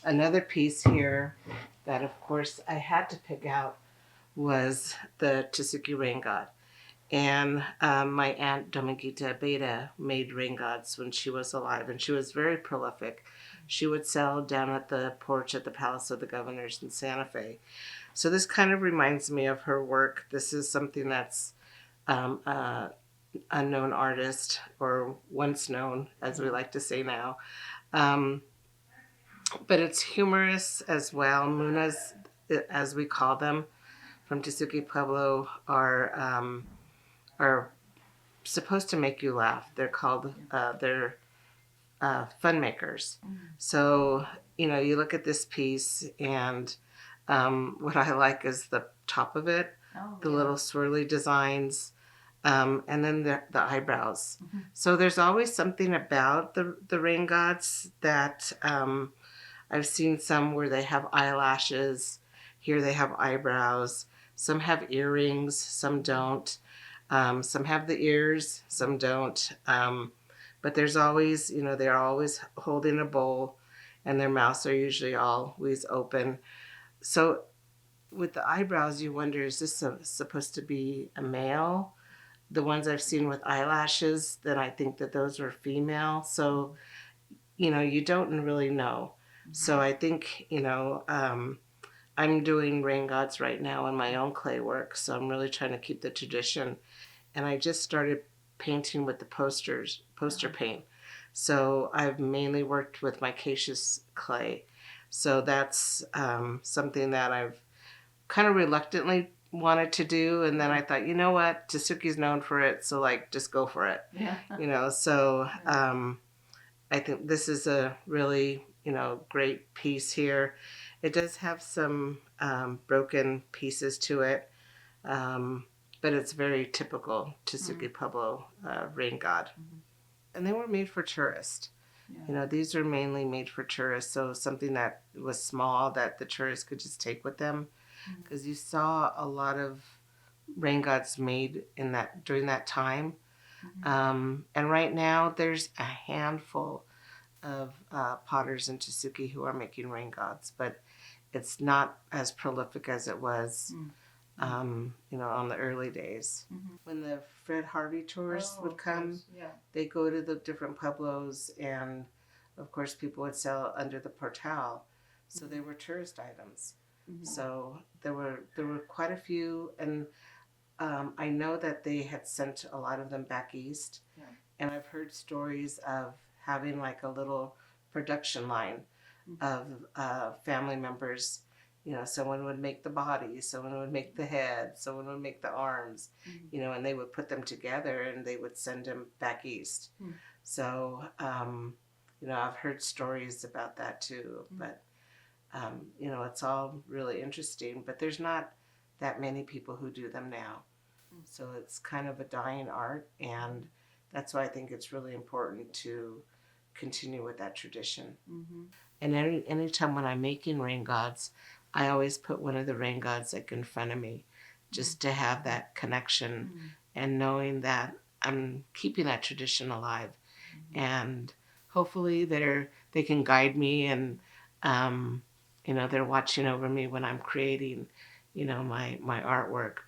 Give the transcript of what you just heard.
Another piece here that, of course, I had to pick out was the Tesuque rain god. And my aunt Dominguita Beta made rain gods when she was alive, and she was very prolific. She would sell down at the porch at the Palace of the Governors in Santa Fe. So this kind of reminds me of her work. This is something that's an unknown artist, or once known, as we like to say now. Um, but it's humorous as well. Munas, as we call them, from Tesuque Pueblo, are supposed to make you laugh. They're called they're fun makers. So you look at this piece, and what I like is the top of it, the little swirly designs, and then the eyebrows. So there's always something about the rain gods that I've seen some where they have eyelashes. Here they have eyebrows. Some have earrings, some don't. Some have the ears, some don't. But there's always, they're always holding a bowl, and their mouths are usually always open. So with the eyebrows, you wonder, is this supposed to be a male? The ones I've seen with eyelashes, then I think that those were female. So, you don't really know. So I think, I'm doing rain gods right now in my own clay work. So I'm really trying to keep the tradition. And I just started painting with the poster paint. So I've mainly worked with micaceous clay. So that's something that I've kind of reluctantly wanted to do. And then I thought, you know what, Tesuque's known for it. So just go for it. Yeah. So I think this is a really, great piece here. It does have some broken pieces to it, but it's very typical Tesuque Pueblo rain god. And they were made for tourists. These are mainly made for tourists, so something that was small that the tourists could just take with them. Because you saw a lot of rain gods made during that time. And right now there's a handful of potters in Tesuque who are making rain gods, but it's not as prolific as it was, on the early days. When the Fred Harvey tours would come, they go to the different pueblos, and of course people would sell under the portal, so they were tourist items. So there were quite a few, and I know that they had sent a lot of them back east, and I've heard stories of having like a little production line of family members. Someone would make the body, someone would make the head, someone would make the arms, and they would put them together and they would send them back east. So, I've heard stories about that too, but, it's all really interesting, but there's not that many people who do them now. So it's kind of a dying art, and that's why I think it's really important to continue with that tradition. And anytime when I'm making rain gods, I always put one of the rain gods in front of me, just to have that connection and knowing that I'm keeping that tradition alive. And hopefully they can guide me, and they're watching over me when I'm creating, my artwork.